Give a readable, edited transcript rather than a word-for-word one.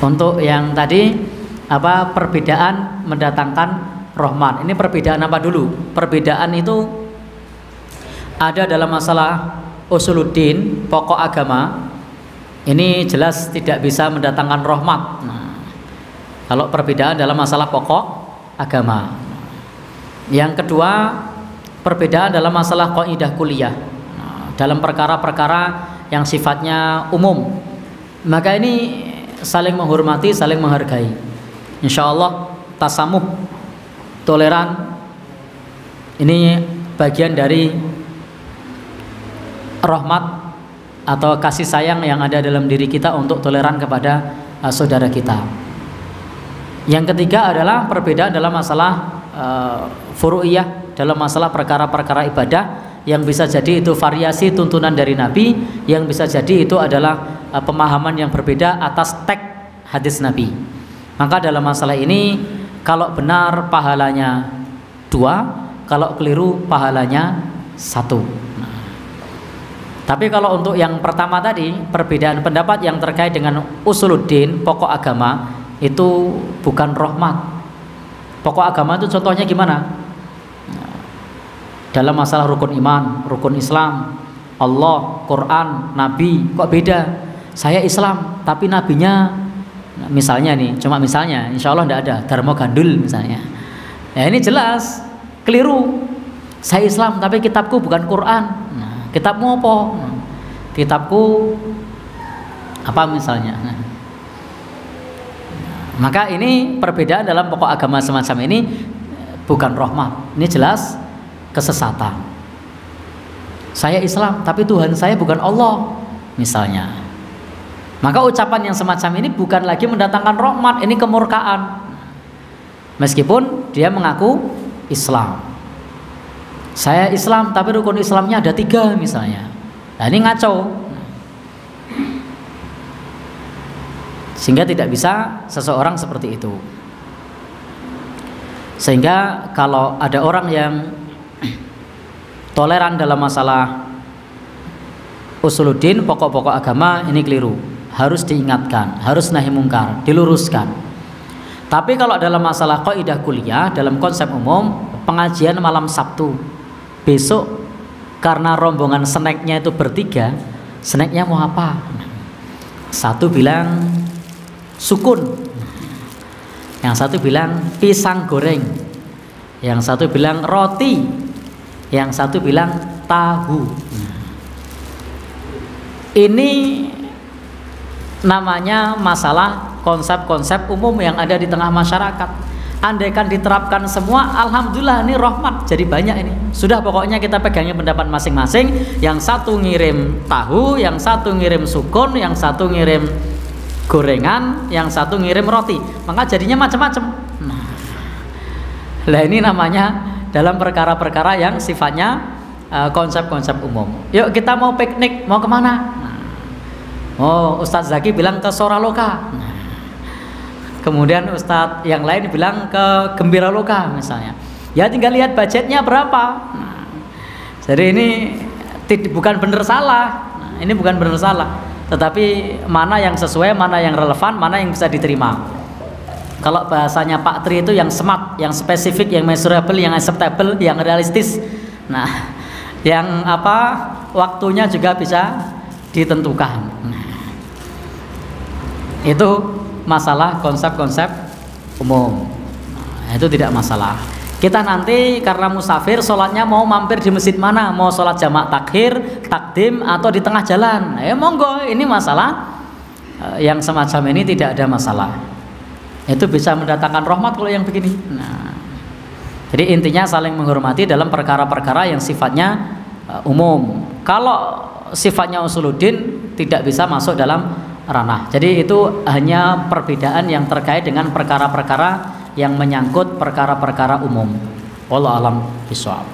Untuk yang tadi perbedaan mendatangkan rahmat. Ini perbedaan apa dulu? Perbedaan itu ada dalam masalah usuluddin, pokok agama. Ini jelas tidak bisa mendatangkan rahmat. Nah, kalau perbedaan dalam masalah pokok agama. Yang kedua, perbedaan dalam masalah kaidah kuliah. Nah, dalam perkara-perkara yang sifatnya umum. Maka ini saling menghormati, saling menghargai. Insya Allah tasamuh, toleran, ini bagian dari rahmat atau kasih sayang yang ada dalam diri kita untuk toleran kepada saudara kita. Yang ketiga adalah perbedaan dalam masalah furu'iyah, dalam masalah perkara-perkara ibadah yang bisa jadi itu variasi tuntunan dari Nabi, yang bisa jadi itu adalah pemahaman yang berbeda atas teks hadis Nabi. Maka dalam masalah ini kalau benar pahalanya 2, kalau keliru pahalanya 1. Tapi kalau untuk yang pertama tadi, perbedaan pendapat yang terkait dengan usuluddin, pokok agama, itu bukan rahmat. Pokok agama itu contohnya gimana? Dalam masalah rukun iman, rukun Islam, Allah, Quran, Nabi, kok beda? Saya Islam, tapi nabinya misalnya nih, cuma misalnya, insya Allah tidak ada Dharma Gandul misalnya. Ya ini jelas keliru. Saya Islam, tapi kitabku bukan Quran. Kitabmu apa? Kitabku apa misalnya? Maka ini perbedaan dalam pokok agama semacam ini bukan rahmat. Ini jelas kesesatan. Saya Islam, tapi Tuhan saya bukan Allah, misalnya. Maka ucapan yang semacam ini bukan lagi mendatangkan rahmat, ini kemurkaan. Meskipun dia mengaku Islam. Saya Islam, tapi rukun Islamnya ada 3 misalnya. Nah ini ngaco. Sehingga tidak bisa seseorang seperti itu. Sehingga kalau ada orang yang toleran dalam masalah usuluddin, pokok-pokok agama, ini keliru. Harus diingatkan, harus nahi mungkar, diluruskan. Tapi kalau dalam masalah kaidah kuliah, dalam konsep umum, pengajian malam Sabtu, besok karena rombongan snacknya itu bertiga, snacknya mau apa? Satu bilang sukun, yang satu bilang pisang goreng, yang satu bilang roti, yang satu bilang tahu. Ini namanya masalah konsep-konsep umum yang ada di tengah masyarakat. Andaikan diterapkan semua, alhamdulillah ini rahmat jadi banyak ini. Sudah pokoknya kita pegangnya pendapat masing-masing. Yang satu ngirim tahu, yang satu ngirim sukun, yang satu ngirim gorengan, yang satu ngirim roti. Maka jadinya macam-macam. Nah, ini namanya dalam perkara-perkara yang sifatnya konsep-konsep umum. Yuk kita mau piknik, mau kemana? Oh, Ustadz Zaki bilang ke Soraloka. Kemudian Ustadz yang lain bilang ke Gembira Loka misalnya. Ya tinggal lihat budgetnya berapa. Jadi ini bukan benar salah. Ini bukan benar salah. Tetapi mana yang sesuai, mana yang relevan, mana yang bisa diterima. Kalau bahasanya Pak Tri itu yang smart, yang spesifik, yang measurable, yang acceptable, yang realistis. Nah, yang waktunya juga bisa ditentukan. Itu masalah konsep-konsep umum. Nah, itu tidak masalah. Kita nanti karena musafir sholatnya mau mampir di masjid mana, mau sholat jamak takhir, takdim atau di tengah jalan, monggo. Ini masalah yang semacam ini tidak ada masalah. Itu bisa mendatangkan rahmat kalau yang begini. Nah, jadi intinya saling menghormati dalam perkara-perkara yang sifatnya umum. Kalau sifatnya usuluddin tidak bisa masuk dalam ranah. Jadi itu hanya perbedaan yang terkait dengan perkara-perkara yang menyangkut perkara-perkara umum. Wallahu a'lam bishawab.